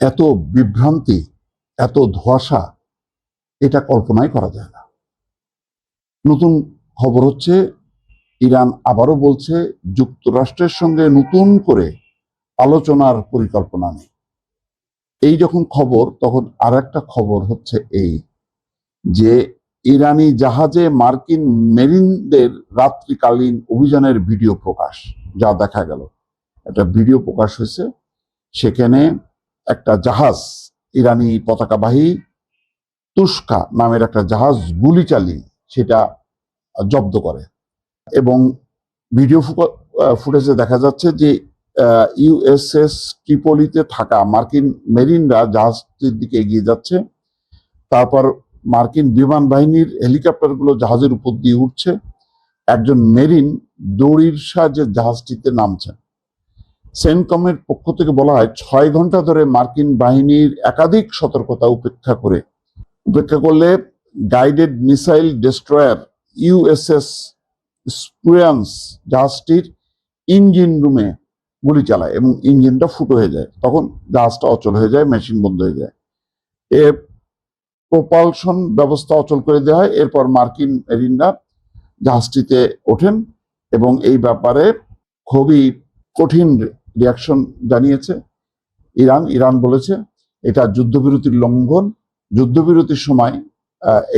এত বিভ্রান্তি, এত ধোঁয়াশা, এটা কল্পনাই করা যায় না। নতুন খবর হচ্ছে, ইরান আবারও বলছে যুক্তরাষ্ট্রের সঙ্গে নতুন করে আলোচনার পরিকল্পনা নেই। এই যখন খবর, তখন আর একটা খবর হচ্ছে এই যে ইরানি জাহাজে মার্কিন মেরিনদের রাত্রিকালীন অভিযানের ভিডিও প্রকাশ, যা দেখা গেল। একটা ভিডিও প্রকাশ হয়েছে, সেখানে একটা জাহাজ, ইরানি পতাকাবাহী তুস্কা নামের একটা জাহাজ গুলি চালিয়ে সেটা জব্দ করে। এবং ভিডিও ফুটেজে দেখা যাচ্ছে যে ইউএসএস ট্রিপলিতে থাকা মার্কিন মেরিনরা জাহাজটির দিকে এগিয়ে যাচ্ছে। তারপর মার্কিন বিমান বাহিনীর হেলিকপ্টারগুলো জাহাজের উপর দিয়ে উঠছে। একজন মেরিন দড়ির সাহায্যে জাহাজটিতে নামছেন। সেন্টকমের পক্ষ থেকে বলা হয় 6 ঘন্টা ধরে মার্কিন বাহিনীর একাধিক সতর্কতা উপেক্ষা করলে guided missile destroyer USS Spruance জাহাজটির ইঞ্জিন রুমে গুলি চালায় এবং ইঞ্জিনটা ফুটো হয়ে যায়। তখন জাহাজটা অচল হয়ে যায়, মেশিন বন্ধ হয়ে যায়। প্রপালশন ব্যবস্থা অচল করে দেওয়া হয়। এরপর মার্কিন মেরিনরা জাহাজটিতে ওঠেন এবং এই ব্যাপারে খুবই কঠিন রিয়াকশন জানিয়েছে ইরান বলেছে এটা যুদ্ধবিরতির লঙ্ঘন, যুদ্ধবিরতির সময়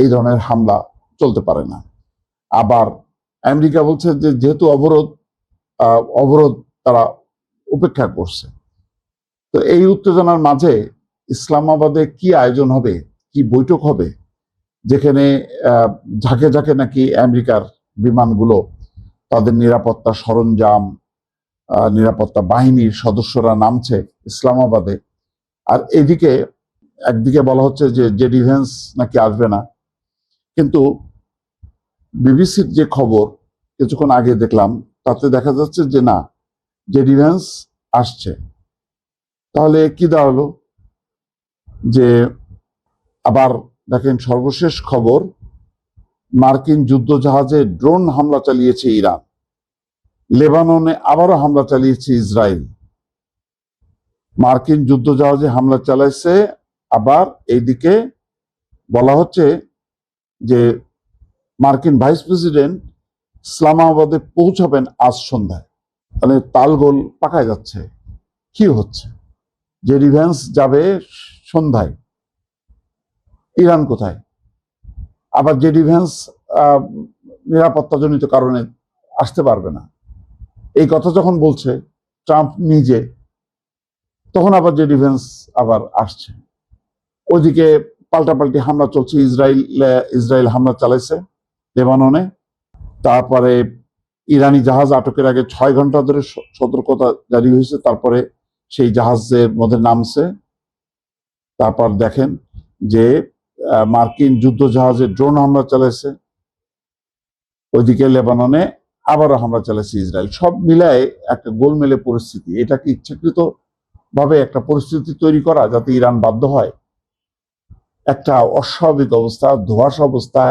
এই ধরনের হামলা চলতে পারে না। আবার আমেরিকা বলছে যে যেহেতু অবরোধ তারা উপেক্ষা করছে। তো এই উত্তেজনার মাঝে ইসলামাবাদে কি আয়োজন হবে, কি বৈঠক হবে, যেখানে ঝাঁকে ঝাঁকে নাকি আমেরিকার বিমানগুলো তাদের নিরাপত্তা সরঞ্জাম, নিরাপত্তা বাহিনীর সদস্যরা নামছে ইসলামাবাদে। আর একদিকে বলা হচ্ছে যে জেডি ভ্যান্স নাকি আসবে না, কিন্তু বিবিসির যে খবর কিছুক্ষণ আগে দেখলাম, তাতে দেখা যাচ্ছে যে না, জেডি ভ্যান্স আসছে। তাহলে কি দাঁড়ালো? যে আবার দেখেন, সর্বশেষ খবর, মার্কিন যুদ্ধ জাহাজে ড্রোন হামলা চালিয়েছে ইরান। লেবাননে আবারও হামলা চালিয়েছে ইসরায়েল। মার্কিন যুদ্ধ জাহাজে হামলা চালাইছে। আবার এইদিকে বলা হচ্ছে যে মার্কিন ভাইস প্রেসিডেন্ট ইসলামাবাদে পৌঁছাবেন আজ সন্ধ্যায়। মানে তালগোল পাকায় যাচ্ছে। কি হচ্ছে? জেডি ভ্যান্স যাবে সন্ধ্যায়, ইরান কোথায়? আবার জেডি ভ্যান্স নিরাপত্তাজনিত কারণে আসতে পারবে না, এই কথা যখন বলছে ট্রাম্প নিজে, তখন আবার জেডি ভ্যান্স আবার আসছে। ওইদিকে পাল্টাপাল্টি হামলা চলছে। ইসরায়েল হামলা চালাইছে লেবাননে। তারপরে ইরানি জাহাজ আটকের আগে 6 ঘন্টা ধরে সতর্কতা জারি হয়েছে, তারপরে সেই জাহাজের মধ্যে নামছে। তারপর দেখেন যে মার্কিন যুদ্ধ জাহাজে ড্রোন হামলা চালাইছে। ওইদিকে লেবাননে আবারও হামলা চালাইছে ইসরায়েল। সব মিলায় একটা গোলমেলে পরিস্থিতি। এটা কি ইচ্ছাকৃত ভাবে একটা পরিস্থিতি তৈরি করা যাতে ইরান বাধ্য হয়? একটা অস্বাভাবিক অবস্থা, ধোঁয়াশা অবস্থা,